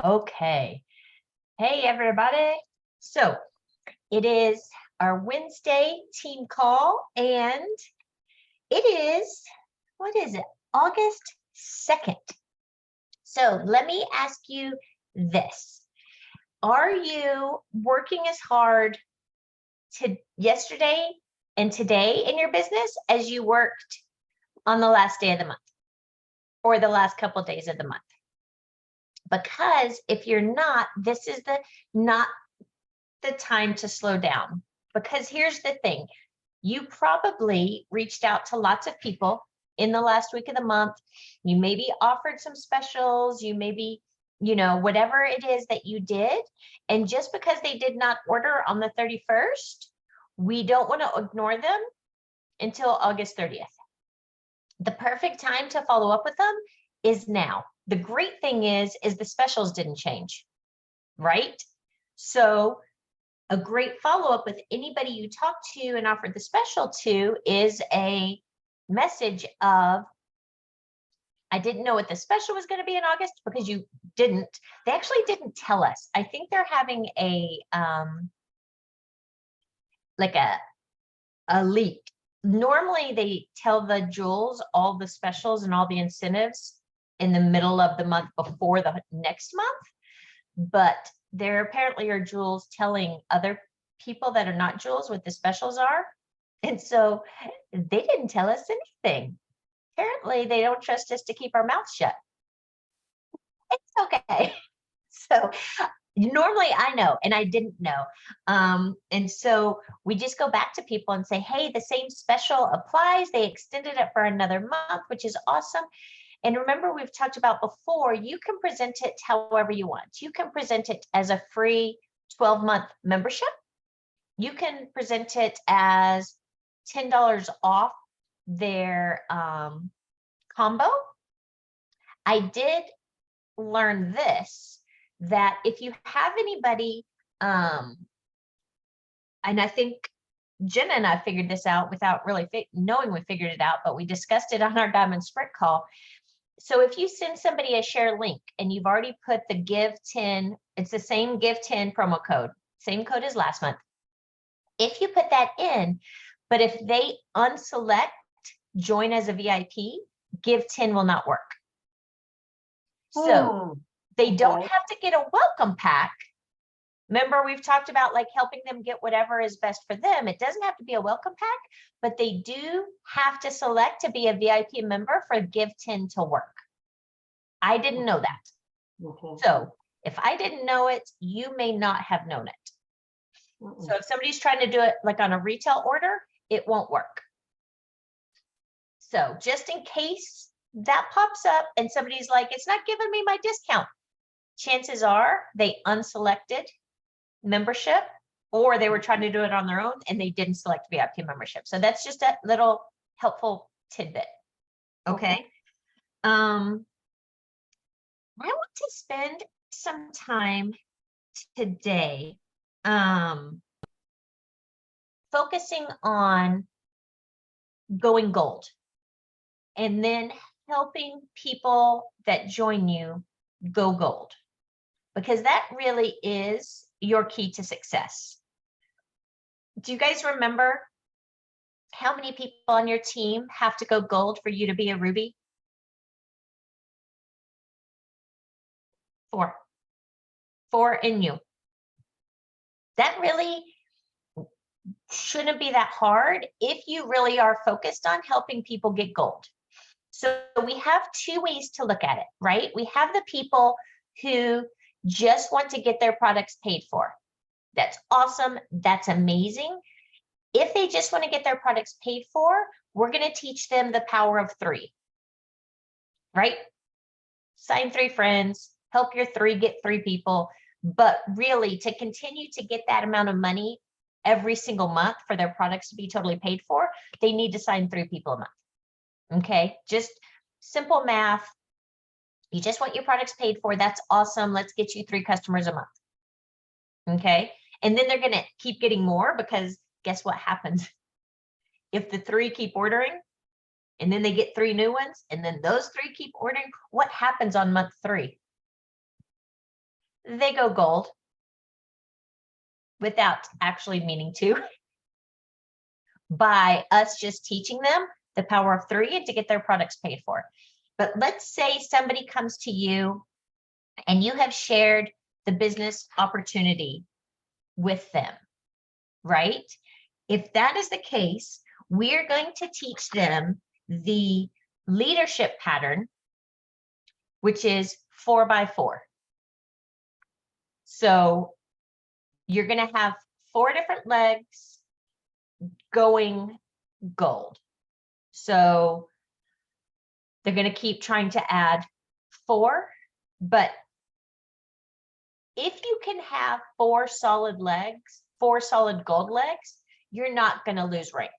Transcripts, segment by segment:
Okay. Hey, everybody. So it is our Wednesday team call, and it is, what is it? August 2nd. So let me ask you this. Are you working as hard to yesterday and today in your business as you worked on the last day of the month or the last couple of days of the month? Because if you're not, this is not the time to slow down. Because here's the thing, you probably reached out to lots of people in the last week of the month. You maybe offered some specials, you maybe, whatever it is that you did. And just because they did not order on the 31st, we don't want to ignore them until August 30th. The perfect time to follow up with them is now. The great thing is the specials didn't change, right? So a great follow-up with anybody you talk to and offered the special to is a message of, I didn't know what the special was going to be in August, because they actually didn't tell us. I think they're having like a leak. Normally they tell the jewels all the specials and all the incentives in the middle of the month before the next month, but there apparently are jewels telling other people that are not jewels what the specials are. And so they didn't tell us anything. Apparently they don't trust us to keep our mouths shut. It's okay. So normally I know, and I didn't know. And so we just go back to people and say, hey, the same special applies. They extended it for another month, which is awesome. And remember, we've talked about before, you can present it however you want. You can present it as a free 12-month membership. You can present it as $10 off their combo. I did learn this, that if you have anybody, and I think Jenna and I figured this out without really knowing we figured it out, but we discussed it on our Diamond Sprint call. So if you send somebody a share link and you've already put the Give 10, it's the same Give 10 promo code, same code as last month. If you put that in, but if they unselect join as a VIP, Give 10 will not work. So they don't have to get a welcome pack. Remember, we've talked about like helping them get whatever is best for them. It doesn't have to be a welcome pack, but they do have to select to be a VIP member for Give 10 to work. I didn't know that. So if I didn't know it, you may not have known it. So if somebody's trying to do it like on a retail order, it won't work. So just in case that pops up and somebody's like, it's not giving me my discount, chances are they unselected membership, or they were trying to do it on their own and they didn't select VIP membership. So that's just a little helpful tidbit. Okay. I want to spend some time today focusing on going gold, and then helping people that join you go gold, because that really is your key to success. Do you guys remember how many people on your team have to go gold for you to be a ruby? 4. 4 in you. That really shouldn't be that hard if you really are focused on helping people get gold. So we have 2 ways to look at it, right? We have the people who just want to get their products paid for. That's awesome. That's amazing. If they just want to get their products paid for, we're going to teach them the power of 3, right? Sign 3 friends, help your 3 get 3 people. But really, to continue to get that amount of money every single month for their products to be totally paid for, they need to sign 3 people a month. Okay, just simple math. You just want your products paid for. That's awesome. Let's get you 3 customers a month. Okay, and then they're going to keep getting more, because guess what happens? If the 3 keep ordering, and then they get 3 new ones, and then those 3 keep ordering, what happens on month 3? they go gold without actually meaning to, by us just teaching them the power of 3 and to get their products paid for. But let's say somebody comes to you and you have shared the business opportunity with them, right? If that is the case, we're going to teach them the leadership pattern, which is 4x4. So you're going to have 4 different legs going gold. So they're going to keep trying to add 4, but if you can have 4 solid legs, 4 solid gold legs, you're not going to lose rank.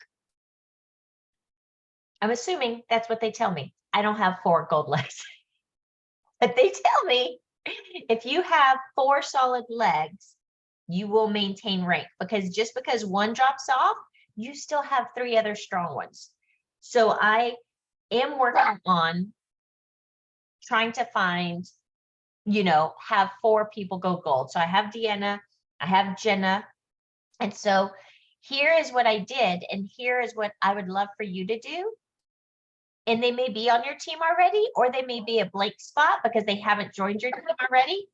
I'm assuming that's what they tell me. I don't have 4 gold legs, but they tell me if you have 4 solid legs, you will maintain rank, because just because one drops off, you still have 3 other strong ones. So I am working on trying to find, have 4 people go gold. So I have Deanna, I have Jenna. And so here is what I did, and here is what I would love for you to do. And they may be on your team already, or they may be a blank spot because they haven't joined your team already.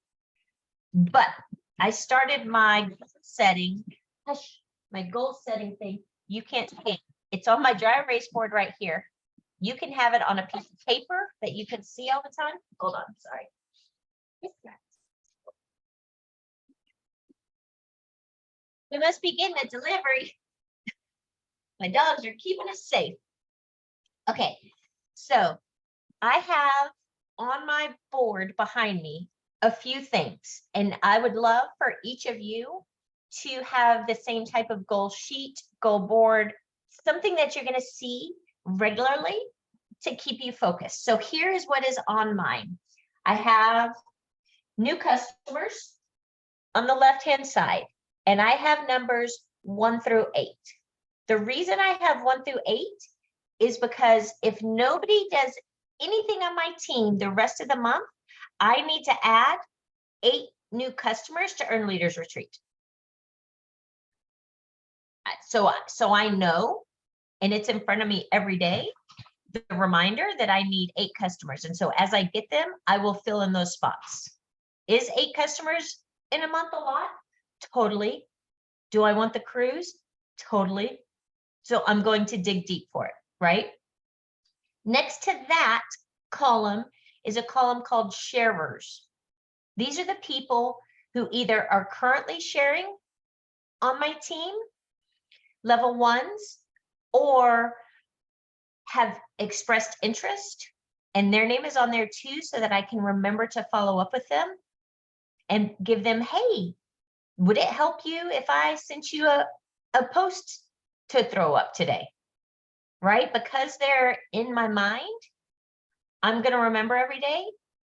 But I started my goal setting, my goal setting thing. You can't see it. It's on my dry erase board right here. You can have it on a piece of paper that you can see all the time. Hold on, sorry. We must begin the delivery. My dogs are keeping us safe. Okay, so I have on my board behind me a few things, and I would love for each of you to have the same type of goal sheet, goal board, something that you're going to see regularly to keep you focused. So here's what is on mine. I have new customers on the left-hand side, and I have numbers 1 through 8. The reason I have 1 through 8 is because if nobody does anything on my team the rest of the month, I need to add 8 new customers to Earn Leaders Retreat. So I know, and it's in front of me every day, the reminder that I need 8 customers. And so as I get them, I will fill in those spots. Is 8 customers in a month a lot? Totally. Do I want the cruise? Totally. So I'm going to dig deep for it, right? Next to that column is a column called sharers. These are the people who either are currently sharing on my team, level 1s, or have expressed interest, and their name is on there too, so that I can remember to follow up with them and give them, hey, would it help you if I sent you a post to throw up today? Right? Because they're in my mind, I'm going to remember every day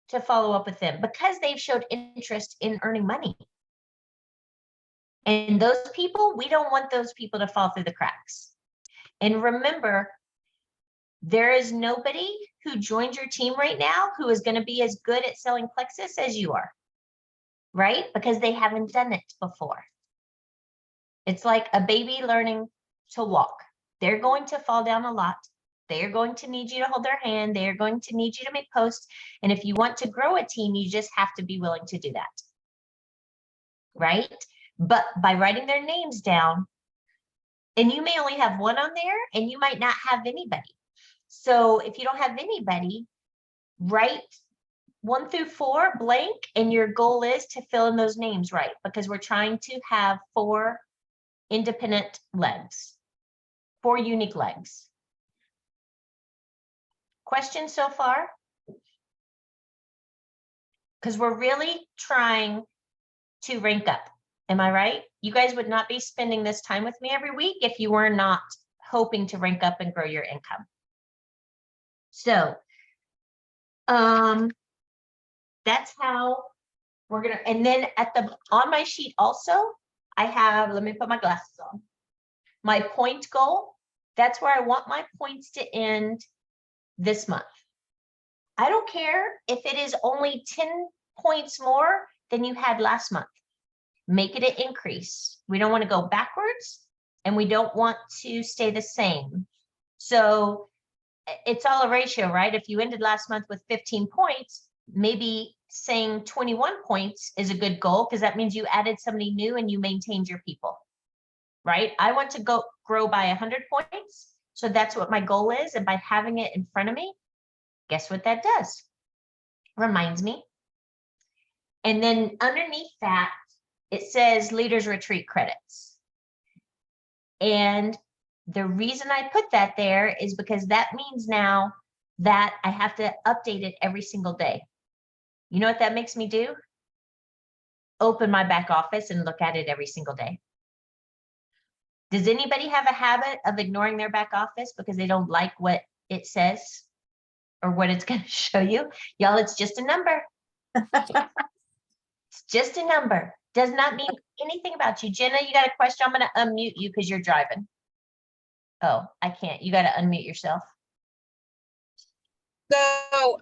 to follow up with them because they've showed interest in earning money. And those people, we don't want those people to fall through the cracks. And remember, there is nobody who joined your team right now who is going to be as good at selling Plexus as you are, right? Because they haven't done it before. It's like a baby learning to walk. They're going to fall down a lot. They are going to need you to hold their hand. They are going to need you to make posts. And if you want to grow a team, you just have to be willing to do that, right? But by writing their names down, and you may only have 1 on there, and you might not have anybody. So if you don't have anybody, write 1 through 4 blank, and your goal is to fill in those names right, because we're trying to have 4 independent legs, 4 unique legs. Questions so far? Because we're really trying to rank up. Am I right? You guys would not be spending this time with me every week if you were not hoping to rank up and grow your income. So that's how we're gonna, and then on my sheet also, I have, let me put my glasses on, my point goal. That's where I want my points to end this month. I don't care if it is only 10 points more than you had last month. Make it an increase. We don't want to go backwards and we don't want to stay the same. So it's all a ratio, right? If you ended last month with 15 points, maybe saying 21 points is a good goal because that means you added somebody new and you maintained your people, right? I want to grow by 100 points. So that's what my goal is. And by having it in front of me, guess what that does? Reminds me. And then underneath that, it says Leaders Retreat credits. And the reason I put that there is because that means now that I have to update it every single day. You know what that makes me do? Open my back office and look at it every single day. Does anybody have a habit of ignoring their back office because they don't like what it says or what it's going to show you? Y'all, it's just a number. It's just a number. Does not mean anything about you. Jenna, you got a question? I'm going to unmute you because you're driving. Oh, I can't. You got to unmute yourself. So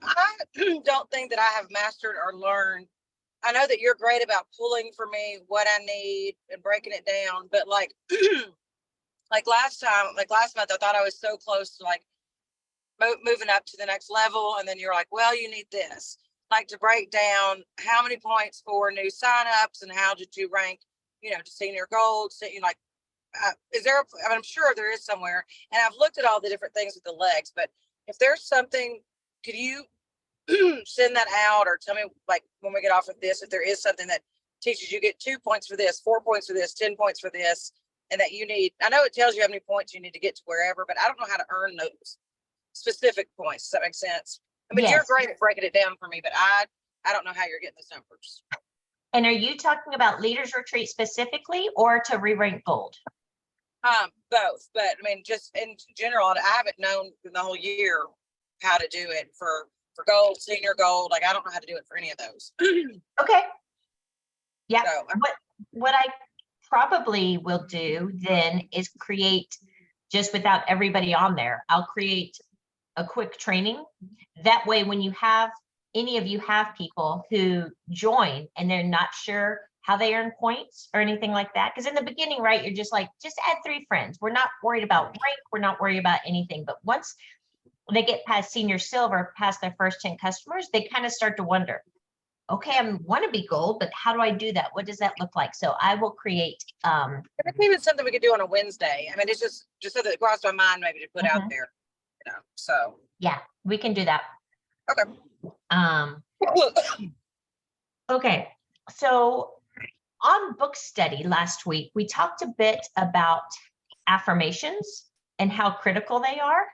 I don't think that I have mastered or learned. I know that you're great about pulling for me what I need and breaking it down, but like last month, I thought I was so close to like moving up to the next level. And then you're like, well, you need this, like to break down how many points for new signups and how did you rank, to senior gold. So you like, is there, I'm sure there is somewhere, and I've looked at all the different things with the legs, but if there's something, could you send that out or tell me, like, when we get off of this, if there is something that teaches you get 2 points for this, 4 points for this, 10 points for this, and that you need, I know it tells you how many points you need to get to wherever, but I don't know how to earn those specific points. Does that make sense? I mean, You're great at breaking it down for me, but I don't know how you're getting those numbers. And are you talking about Leaders Retreat specifically or to re-rank gold? Both, but I mean, just in general, I haven't known the whole year how to do it for gold, senior gold. Like, I don't know how to do it for any of those. Okay. Yeah. So, what I probably will do then is create, just without everybody on there, I'll create a quick training. That way, when you have, any of you have people who join and they're not sure how they earn points or anything like that. Because in the beginning, right, you're just like, just add 3 friends. We're not worried about rank. We're not worried about anything. But once they get past senior silver, past their first 10 customers, they kind of start to wonder, okay, I want to be gold, but how do I do that? What does that look like? So I will create. It's even something we could do on a Wednesday. I mean, it's just so that it crossed my mind maybe to put out there, so. Yeah, we can do that. Okay. Okay, so on book study last week, we talked a bit about affirmations and how critical they are.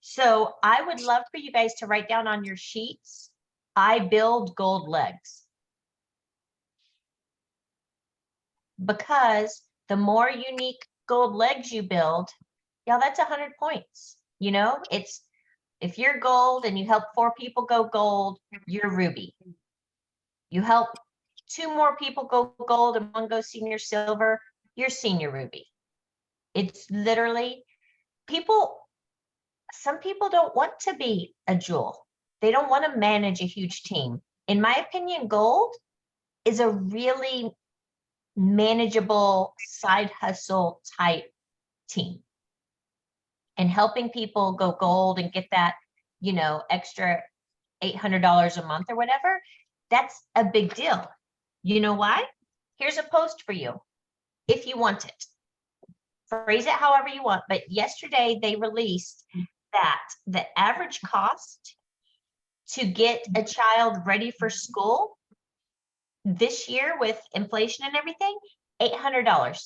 So I would love for you guys to write down on your sheets, I build gold legs. Because the more unique gold legs you build, that's 100 points. It's, if you're gold and you help 4 people go gold, you're ruby. You help 2 more people go gold and 1 go senior silver, you're senior ruby. It's literally some people don't want to be a jewel. They don't want to manage a huge team. In my opinion, gold is a really manageable side hustle type team. And helping people go gold and get that, extra $800 a month or whatever, that's a big deal. You know why? Here's a post for you. If you want it, phrase it however you want. But yesterday they released that the average cost to get a child ready for school this year with inflation and everything, $800.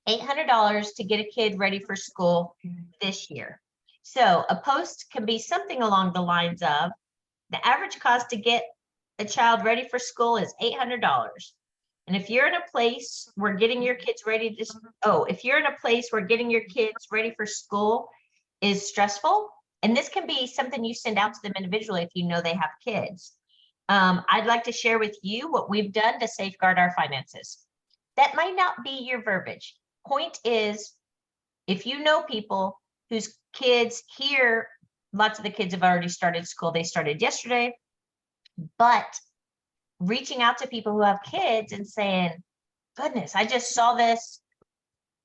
$800 to get a kid ready for school this year. So a post can be something along the lines of, the average cost to get a child ready for school is $800. And if you're in a place where getting your kids ready for school is stressful, and this can be something you send out to them individually if you know they have kids. I'd like to share with you what we've done to safeguard our finances. That might not be your verbiage. Point is, if you know people whose kids here, lots of the kids have already started school. They started yesterday, but reaching out to people who have kids and saying, goodness, I just saw this,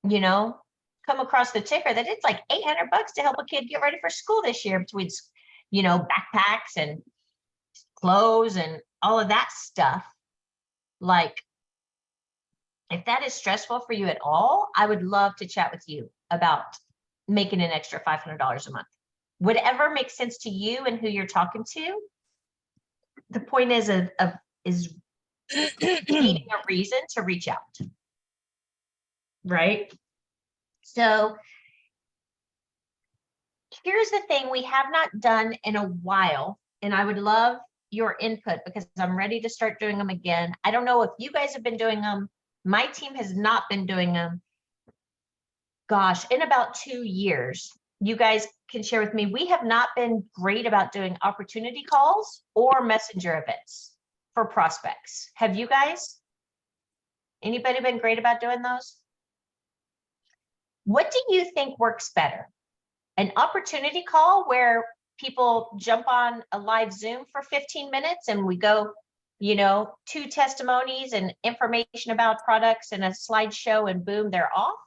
come across the ticker that it's like $800 to help a kid get ready for school this year between, backpacks and clothes and all of that stuff. Like, if that is stressful for you at all, I would love to chat with you about making an extra $500 a month. Whatever makes sense to you and who you're talking to. The point is needing a reason to reach out. Right? So here's the thing we have not done in a while, and I would love your input because I'm ready to start doing them again. I don't know if you guys have been doing them. My team has not been doing them. Gosh, in about 2 years, you guys can share with me. We have not been great about doing opportunity calls or messenger events for prospects. Have you guys? Anybody been great about doing those? What do you think works better? An opportunity call where people jump on a live Zoom for 15 minutes and we go, 2 testimonies and information about products and a slideshow and boom, they're off,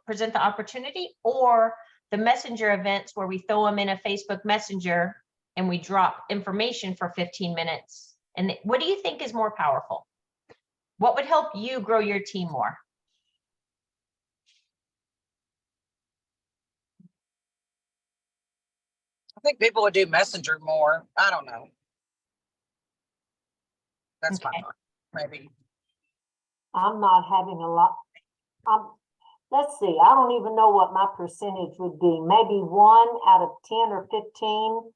present the opportunity, or the messenger events where we throw them in a Facebook Messenger and we drop information for 15 minutes. And what do you think is more powerful? What would help you grow your team more? I think people would do Messenger more. I don't know. That's my Okay. thought, maybe. I'm not having a lot. Let's see, I don't even know what my percentage would be. Maybe 1 out of 10 or 15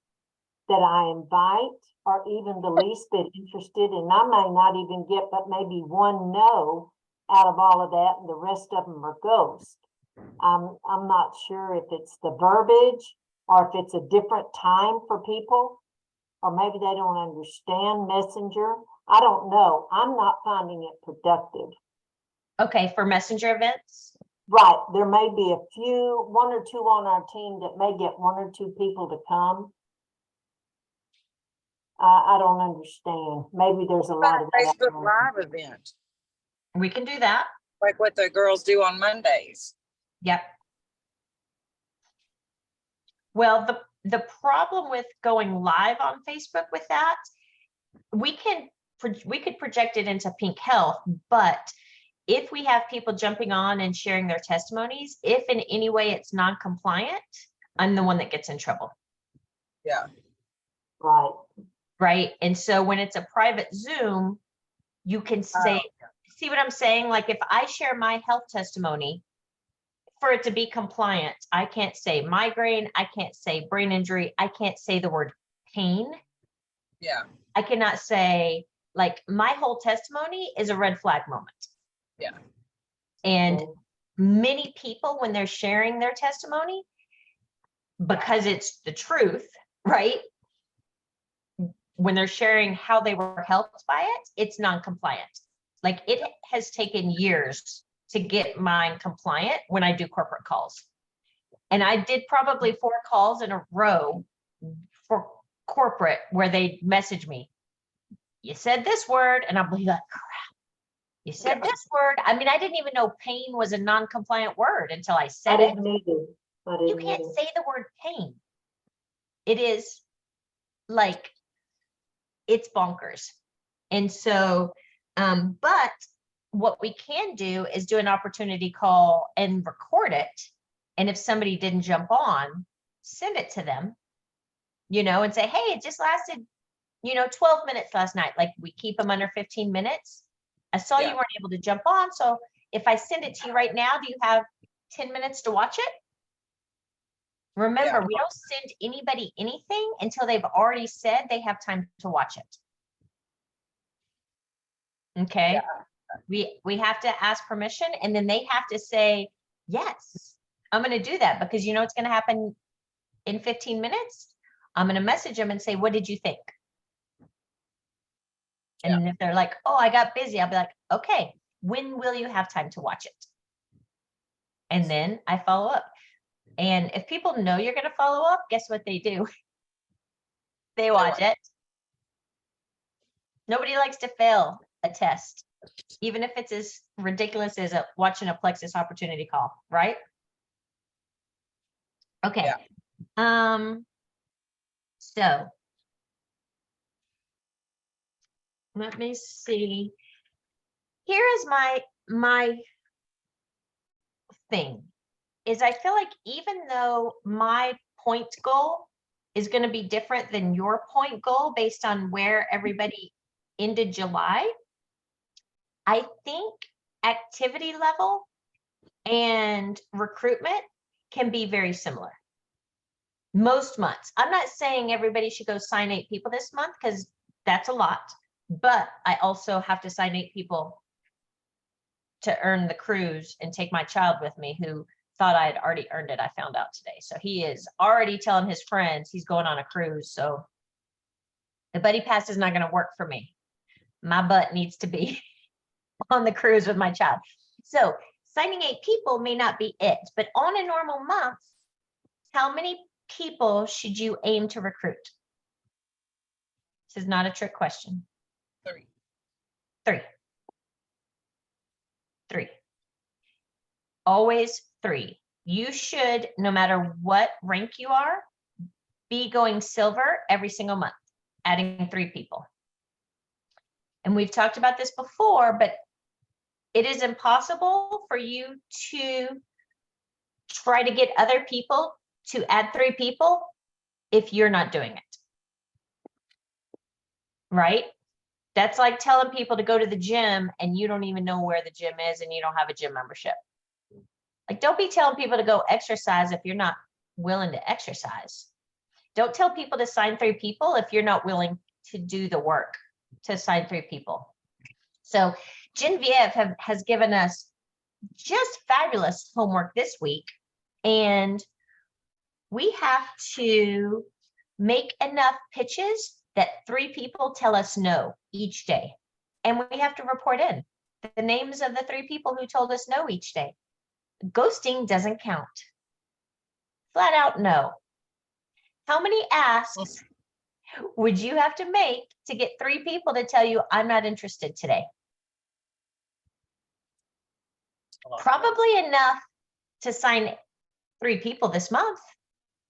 that I invite are even the least bit interested, and I may not even get but maybe 1 no out of all of that, and the rest of them are ghost. I'm not sure if it's the verbiage or if it's a different time for people, or maybe they don't understand Messenger. I don't know. I'm not finding it productive. Okay, for messenger events? Right, there may be a few, 1 or 2 on our team that may get 1 or 2 people to come. I don't understand. Maybe there's a lot of that. Facebook Live event, We can do that. like what the girls do on Mondays. Yep. Well, the problem with going live on Facebook with that, we could project it into Pink Health, but if we have people jumping on and sharing their testimonies, if in any way it's non-compliant, I'm the one that gets in trouble. Yeah. Right. Right. And so when it's a private Zoom, you can say, see what I'm saying? Like if I share my health testimony, for it to be compliant, I can't say migraine, I can't say brain injury, I can't say the word pain. Yeah. I cannot say, like, my whole testimony is a red flag moment. Yeah. And many people, when they're sharing their testimony, because it's the truth, right? When they're sharing how they were helped by it, it's non-compliant. Like it has taken years to get mine compliant when I do corporate calls. And I did probably 4 calls in a row for corporate where they message me, you said this word, and I'll be like, crap, you said this word. I mean, I didn't even know pain was a non-compliant word until I I said it. didn't either. You can't say the word pain. It is like, it's bonkers. And so, but what we can do is do an opportunity call and record it. And if somebody didn't jump on, send it to them, and say, hey, it just lasted, 12 minutes last night. Like we keep them under 15 minutes. I saw you weren't able to jump on. So if I send it to you right now, do you have 10 minutes to watch it? Remember, we don't send anybody anything until they've already said they have time to watch it. Okay. Yeah. We have to ask permission, and then they have to say, yes, I'm going to do that, because it's going to happen in 15 minutes. I'm going to message them and say, what did you think? And if they're like, oh, I got busy, I'll be like, okay, when will you have time to watch it? And then I follow up. And if people know you're going to follow up, guess what they do? They watch it. Nobody likes to fail a test, even if it's as ridiculous as watching a Plexus opportunity call, right? Okay. So let me see. Here is my thing is I feel like even though my point goal is going to be different than your point goal based on where everybody ended July, I think activity level and recruitment can be very similar. Most months. I'm not saying everybody should go sign 8 people this month because that's a lot, but I also have to sign 8 people to earn the cruise and take my child with me who thought I had already earned it. I found out today. So he is already telling his friends he's going on a cruise. So the buddy pass is not going to work for me. My butt needs to be on the cruise with my child. So signing 8 people may not be it, but on a normal month, how many people should you aim to recruit? This is not a trick question. 3. 3. 3. Always 3. You should, no matter what rank you are, be going silver every single month, adding 3 people. And we've talked about this before, but it is impossible for you to try to get other people to add 3 people if you're not doing it. Right? That's like telling people to go to the gym and you don't even know where the gym is and you don't have a gym membership. Like, don't be telling people to go exercise if you're not willing to exercise. Don't tell people to sign 3 people if you're not willing to do the work to sign 3 people. So Genevieve has given us just fabulous homework this week, and we have to make enough pitches that 3 people tell us no each day. And we have to report in the names of the 3 people who told us no each day. Ghosting doesn't count. Flat out no. How many asks would you have to make to get 3 people to tell you I'm not interested today? Probably enough to sign 3 people this month.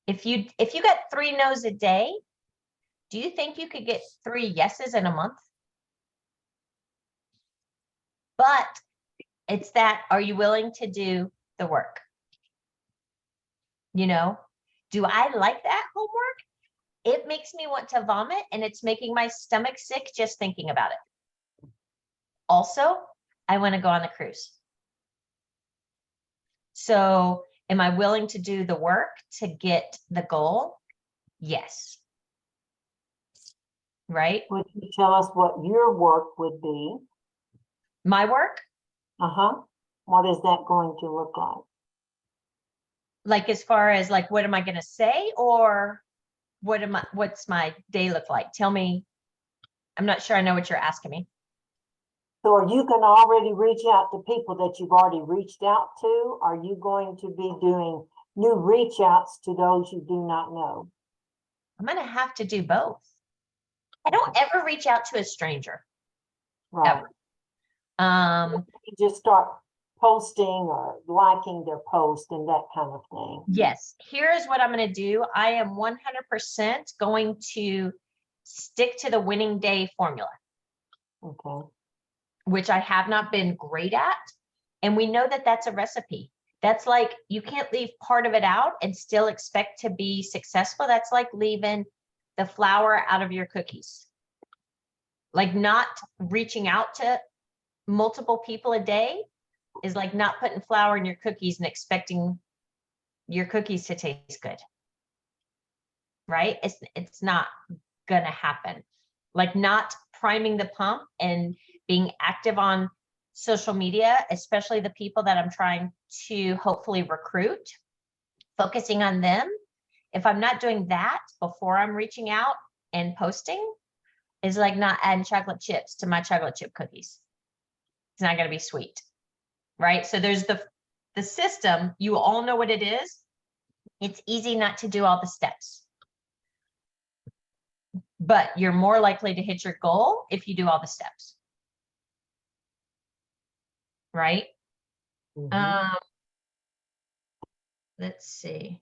If you got 3 no's a day, do you think you could get 3 yeses in a month? But it's that, are you willing to do the work? You know, do I like that homework? It makes me want to vomit and it's making my stomach sick just thinking about it. Also, I want to go on the cruise. So am I willing to do the work to get the goal? Yes. Right? Would you tell us what your work would be? My work? What is that going to look like? Like, as far as like, what am I going to say, or what's my day look like? Tell me. I'm not sure I know what you're asking me. So are you going to already reach out to people that you've already reached out to? Are you going to be doing new reach outs to those you do not know? I'm going to have to do both. I don't ever reach out to a stranger. Right. Ever. You just start posting or liking their post and that kind of thing. Yes. Here's what I'm going to do. I am 100% going to stick to the winning day formula. Okay. Which I have not been great at. And we know that that's a recipe. That's like, you can't leave part of it out and still expect to be successful. That's like leaving the flour out of your cookies. Like, not reaching out to multiple people a day is like not putting flour in your cookies and expecting your cookies to taste good. Right? It's not gonna happen. Like, not priming the pump and being active on social media, especially the people that I'm trying to hopefully recruit, focusing on them. If I'm not doing that before I'm reaching out and posting, is like not adding chocolate chips to my chocolate chip cookies. It's not going to be sweet, right? So there's the system. You all know what it is. It's easy not to do all the steps. but you're more likely to hit your goal if you do all the steps. Right? Mhm. Let's see.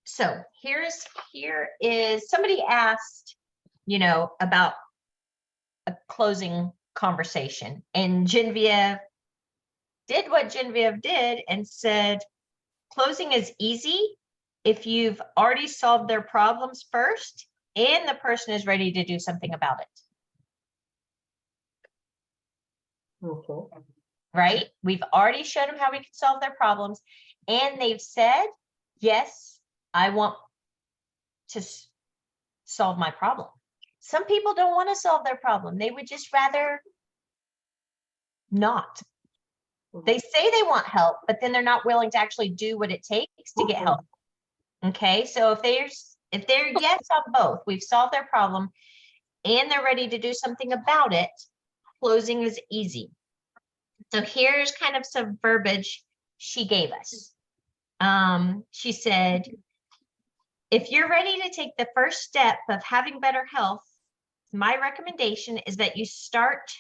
So here is, somebody asked, about a closing conversation, and Genevieve did what Genevieve did and said, closing is easy if you've already solved their problems first and the person is ready to do something about it. Okay. Right? We've already showed them how we can solve their problems, and they've said, yes, I want to solve my problem. Some people don't want to solve their problem. They would just rather not. They say they want help, but then they're not willing to actually do what it takes to get help. Okay, so if they're yes on both, we've solved their problem and they're ready to do something about it, closing is easy. So here's kind of some verbiage she gave us. She said, if you're ready to take the first step of having better health, my recommendation is that you start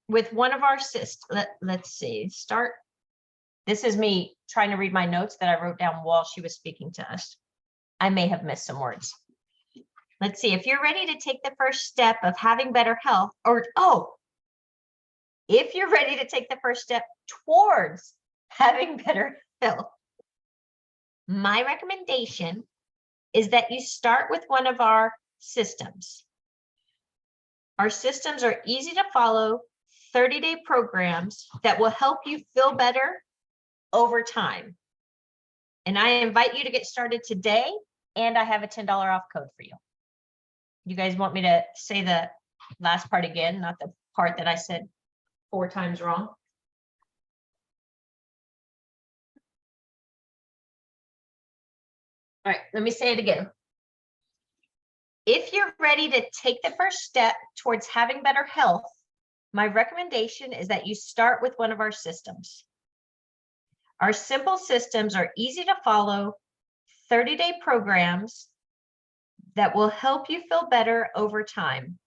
with one of our let's see, this is me trying to read my notes that I wrote down while she was speaking to us. I may have missed some words. Let's see, if you're ready to take the first step of having better health, if you're ready to take the first step towards having better health, my recommendation is that you start with one of our systems. Our systems are easy to follow 30-day programs that will help you feel better over time. And I invite you to get started today, and I have a $10 off code for you. You guys want me to say the last part again, not the part that I said 4 times wrong? All right, let me say it again. If you're ready to take the first step towards having better health, my recommendation is that you start with one of our systems. Our simple systems are easy to follow, 30-day programs that will help you feel better over time.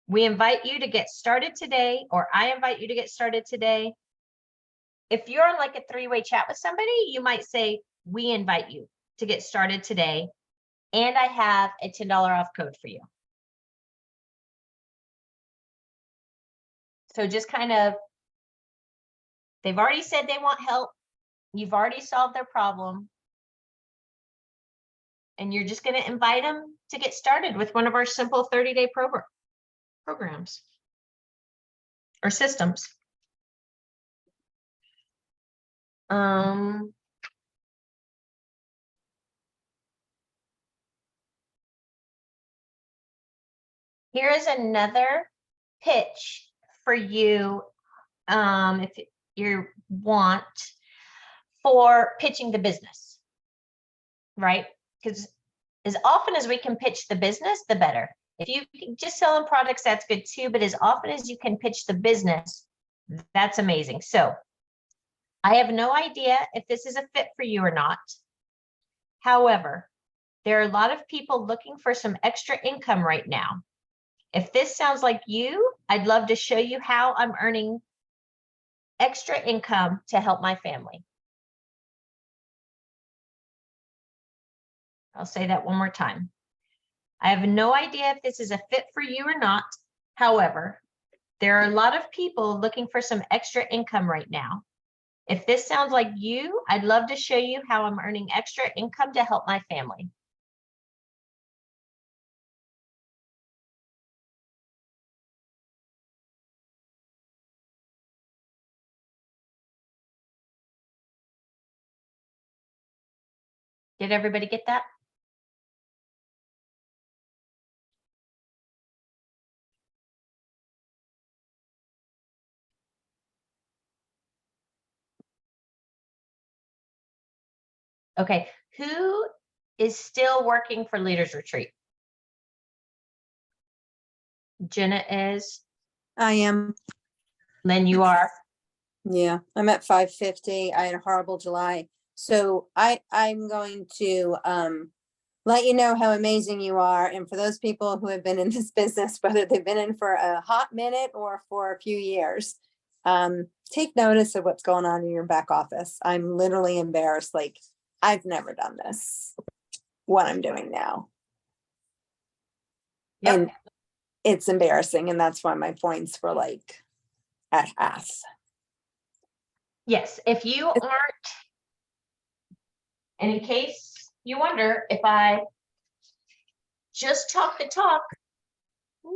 We invite you to get started today, or I invite you to get started today. If you're on like a 3-way chat with somebody, you might say, we invite you to get started today, and I have a $10 off code for you. So just kind of, they've already said they want help. You've already solved their problem. And you're just going to invite them to get started with one of our simple 30-day programs or systems. Here is another pitch for you, if you want, for pitching the business, right? Because as often as we can pitch the business, the better. If you can just selling products, that's good too, but as often as you can pitch the business, that's amazing. So I have no idea if this is a fit for you or not. However, there are a lot of people looking for some extra income right now. If this sounds like you, I'd love to show you how I'm earning extra income to help my family. I'll say that one more time. I have no idea if this is a fit for you or not. However, there are a lot of people looking for some extra income right now. If this sounds like you, I'd love to show you how I'm earning extra income to help my family. Did everybody get that? Okay, who is still working for Leaders Retreat? Jenna is. I am. Lynn, you are. Yeah, I'm at 550. I had a horrible July. So I'm going to let you know how amazing you are. And for those people who have been in this business, whether they've been in for a hot minute or for a few years, take notice of what's going on in your back office. I'm literally embarrassed. Like, I've never done this, what I'm doing now. Yep. And it's embarrassing. And that's why my points were like at half. Yes, if you aren't, and in case you wonder if I just talk the talk, no.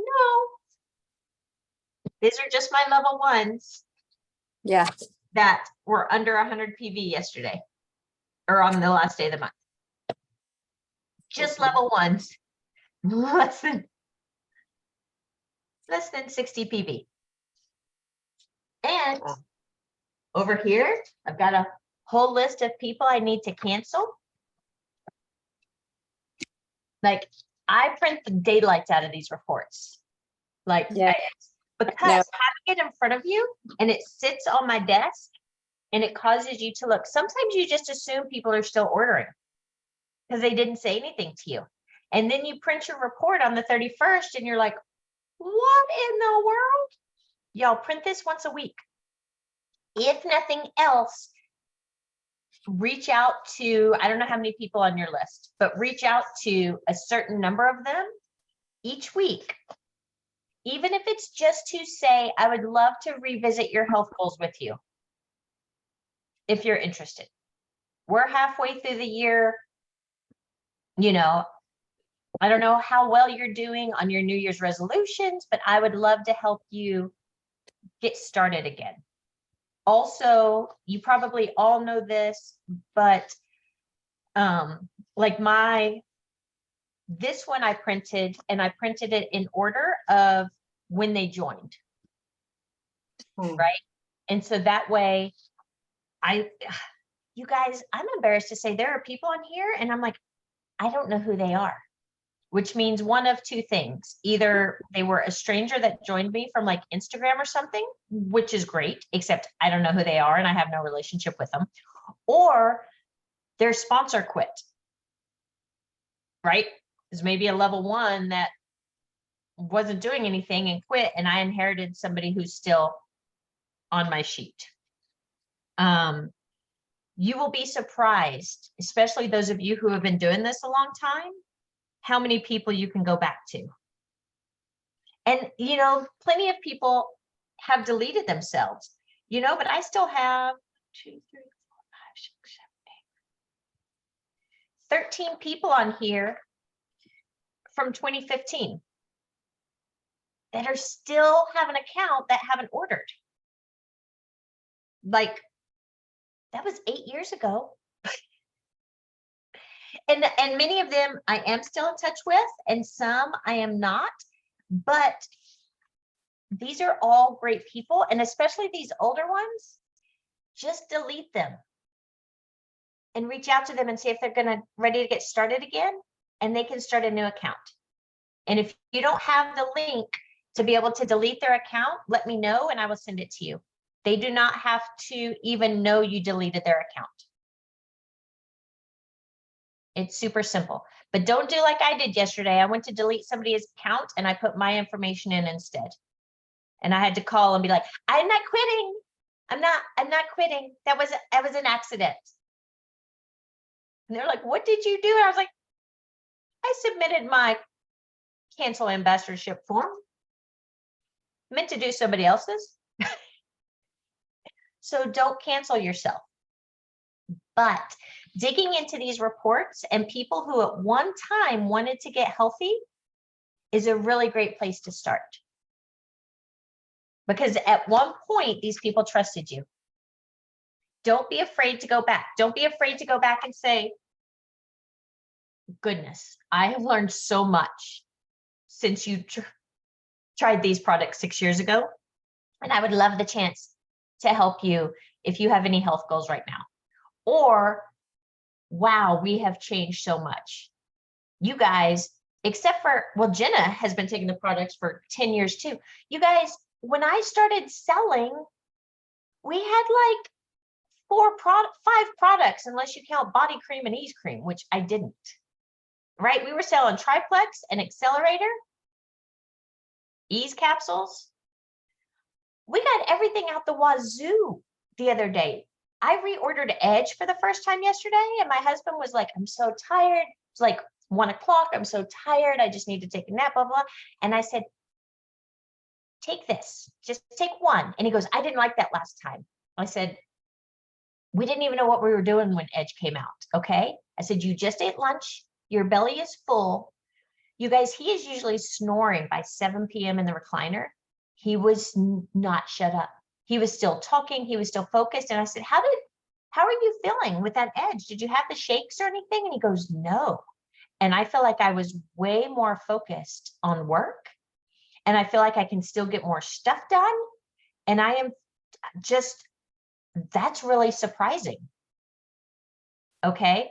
These are just my level ones Yeah. that were under 100 PV yesterday, or on the last day of the month. Just level ones, less than 60 PV. And over here, I've got a whole list of people I need to cancel. Like, I print the daylights out of these reports. Like, Yeah. because No. having it in front of you and it sits on my desk and it causes you to look, sometimes you just assume people are still ordering because they didn't say anything to you. And then you print your report on the 31st and you're like, what in the world? Y'all print this once a week. If nothing else, reach out to, I don't know how many people on your list, but reach out to a certain number of them each week. Even if it's just to say, I would love to revisit your health goals with you, if you're interested. We're halfway through the year. You know, I don't know how well you're doing on your New Year's resolutions, but I would love to help you get started again. Also, you probably all know this, but like this one I printed, and I printed it in order of when they joined. Right? And so that way, you guys, I'm embarrassed to say there are people on here and I'm like, I don't know who they are, which means one of two things. Either they were a stranger that joined me from like Instagram or something, which is great, except I don't know who they are and I have no relationship with them, or their sponsor quit, right? There's maybe a level one that wasn't doing anything and quit, and I inherited somebody who's still on my sheet. You will be surprised, especially those of you who have been doing this a long time, how many people you can go back to. And, you know, plenty of people have deleted themselves, you know, but I still have 2, 3, 4, 5, 6, 7, 8, 13 people on here from 2015 that are still have an account that haven't ordered. Like, that was 8 years ago. And many of them I am still in touch with, and some I am not, but these are all great people. And especially these older ones, just delete them and reach out to them and see if they're ready to get started again, and they can start a new account. And if you don't have the link to be able to delete their account, let me know and I will send it to you. They do not have to even know you deleted their account. It's super simple, but don't do like I did yesterday. I went to delete somebody's account and I put my information in instead. And I had to call and be like, I'm not quitting. I'm not quitting. That was an accident. And they're like, what did you do? And I was like, I submitted my cancel ambassadorship form. Meant to do somebody else's. So don't cancel yourself. But digging into these reports and people who at one time wanted to get healthy is a really great place to start. Because at one point, these people trusted you. Don't be afraid to go back. Don't be afraid to go back and say, goodness, I have learned so much since you tried these products 6 years ago. And I would love the chance to help you if you have any health goals right now. Or, wow, we have changed so much. You guys, except for, well, Jenna has been taking the products for 10 years too. You guys, when I started selling, we had like 5 products, unless you count body cream and ease cream, which I didn't, right? We were selling triplex and accelerator, ease capsules. We got everything out the wazoo the other day. I reordered Edge for the first time yesterday, and my husband was like, I'm so tired. It's like 1 o'clock. I'm so tired. I just need to take a nap, blah, blah. And I said, take this, just take one. And he goes, I didn't like that last time. I said, we didn't even know what we were doing when Edge came out. Okay. I said, you just ate lunch. Your belly is full. You guys, he is usually snoring by 7 p.m. in the recliner. He was not shut up. He was still talking. He was still focused. And I said, how are you feeling with that Edge? Did you have the shakes or anything? And he goes, no. And I feel like I was way more focused on work. And I feel like I can still get more stuff done. And I am just, that's really surprising. Okay.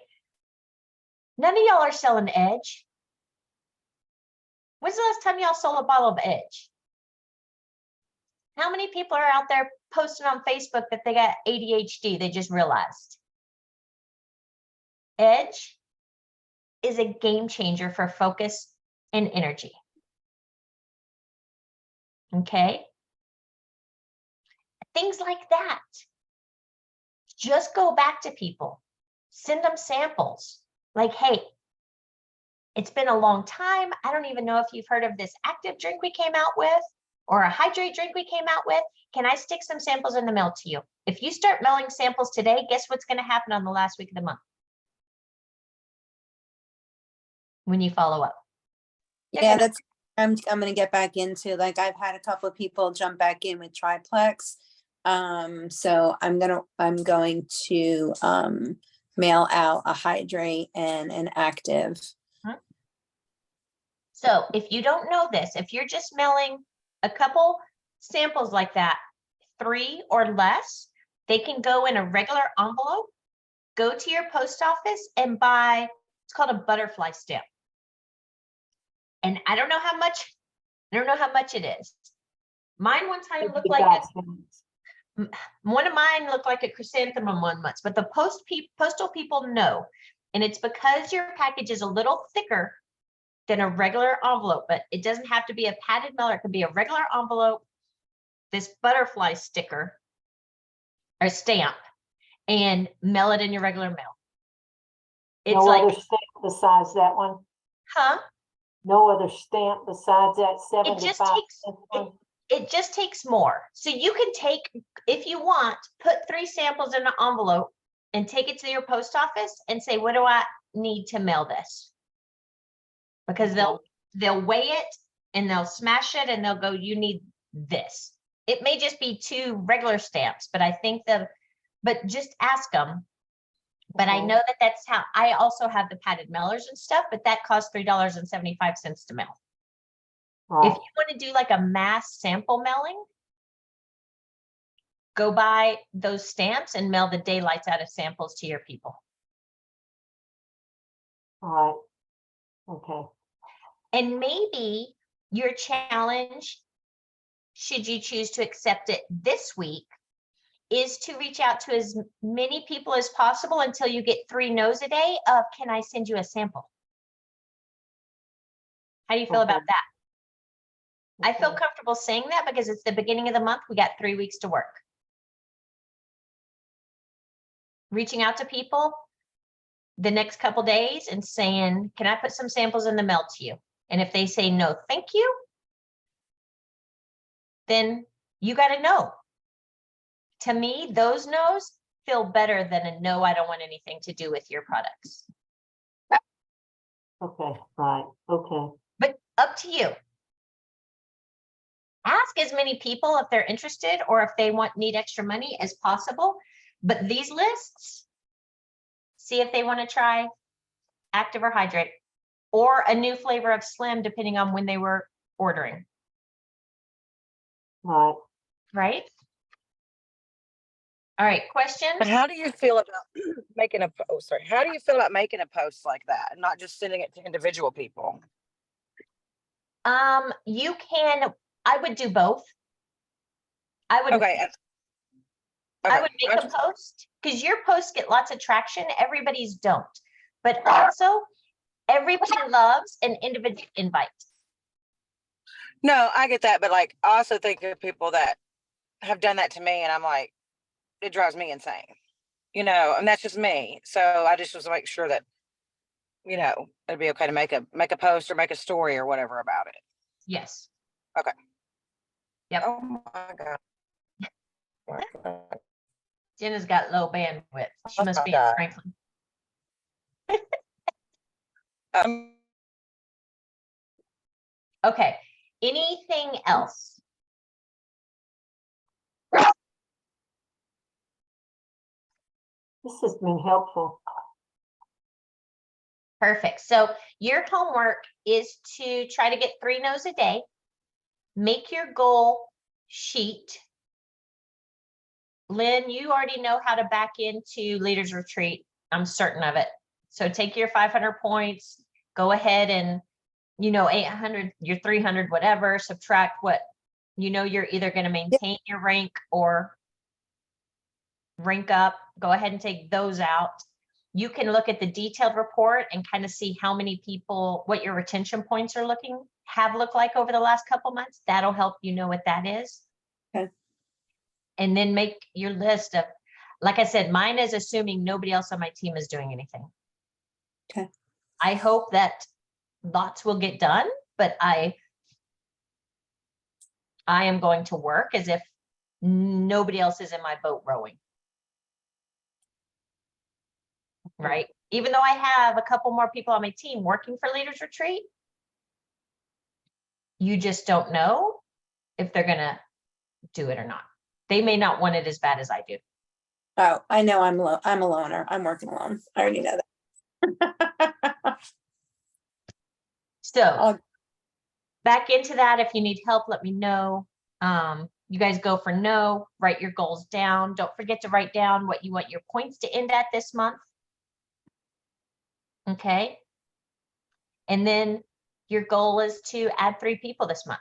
None of y'all are selling Edge. When's the last time y'all sold a bottle of Edge? How many people are out there posting on Facebook that they got ADHD? They just realized. Edge is a game changer for focus and energy. Okay. Things like that. Just go back to people. Send them samples. Like, hey, it's been a long time. I don't even know if you've heard of this active drink we came out with or a hydrate drink we came out with. Can I stick some samples in the mail to you? If you start mailing samples today, guess what's going to happen on the last week of the month? When you follow up. Yeah, that's, I'm gonna get back into, like, I've had a couple of people jump back in with triplex. So I'm going to mail out a hydrate and an active. So if you don't know this, if you're just mailing a couple samples like that, 3 or less, they can go in a regular envelope, go to your post office and buy, it's called a butterfly stamp. And I don't know how much it is. Mine one time looked like one of mine looked like a chrysanthemum one once, but the postal people know. And it's because your package is a little thicker than a regular envelope, but it doesn't have to be a padded mailer. It could be a regular envelope, this butterfly sticker or stamp, and mail it in your regular mail. It's No like, other stamp besides that one? huh? No other stamp besides that It just 75 takes, cent one? it just takes more. So you can take, if you want, put 3 samples in an envelope and take it to your post office and say, what do I need to mail this? Because they'll weigh it and they'll smash it and they'll go, you need this. It may just be 2 regular stamps, but I think but just ask them. But I Okay. know that that's how, I also have the padded mailers and stuff, but that costs $3.75 to mail. If Right, you want to do like a mass sample mailing, go buy those stamps and mail the daylights out of samples to your people. right. Okay, And maybe your challenge, should you choose to accept it this week, is to reach out to as many people as possible until you get 3 no's a day of, can I send you a sample? How do you feel about Okay. that? I feel okay. comfortable saying that because it's the beginning of the month. We got 3 weeks to work. Reaching out to people the next couple days and saying, can I put some samples in the mail to you? And if they say no, thank you, then you got to know. To me, those no's feel better than a no, I don't want anything to do with your products. Okay, right, okay, But up to you. Ask as many people if they're interested or if they need extra money as possible. But these lists, see if they want to try active or hydrate or a new flavor of Slim, depending on when they were ordering, right. right? All right, questions? But how do you feel about making a, oh, sorry, how do you feel about making a post like that and not just sending it to individual people? You can, I would do both. I would Okay. I would make a post because your posts get lots of traction. Everybody's don't. But also, Everybody loves an individual invite. No, I get that, but like, I also think of people that have done that to me and I'm like, it drives me insane. And that's just me. So I just was make sure that, it'd be okay to make a post or make a story or whatever about it. Yes. Oh my God. Jenna's got low bandwidth. She Oh must my be in God. Franklin. Um, Okay. Anything else? This has been helpful. Perfect. So your homework is to try to get 3 no's a day. Make your goal sheet. Lynn, you already know how to back into Leaders Retreat. I'm certain of it. So take your 500 points, go ahead and, 800, your 300, whatever, subtract what, you're either going to maintain your rank or rank up. Go ahead and take those out. You can look at the detailed report and kind of see how many people, what your retention points are have looked like over the last couple months. That'll help you know what that is. Okay. And then make your list of, like I said, mine is assuming nobody else on my team is doing anything. Okay. I hope that lots will get done, but I am going to work as if nobody else is in my boat rowing. Right? Even though I have a couple more people on my team working for Leaders Retreat, you just don't know if they're gonna do it or not. They may not want it as bad as I do. Oh, I know I'm a loner. I'm working alone. I already know that. So I'll- back into that. If you need help, let me know. You guys go for no, write your goals down. Don't forget to write down what you want your points to end at this month. Okay. And then your goal is to add 3 people this month,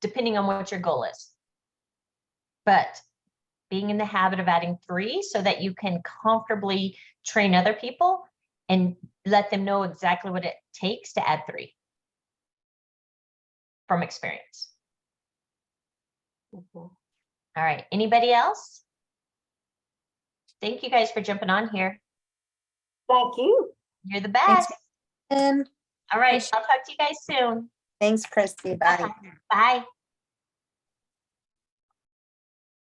depending on what your goal is. But being in the habit of adding 3 so that you can comfortably train other people and let them know exactly what it takes to add 3 from experience. Mhm. All right. Anybody else? Thank you guys for jumping on here. Thank you. You're the Thanks. best. And All right. I'll talk to you guys soon. thanks, Christy. Bye. Bye.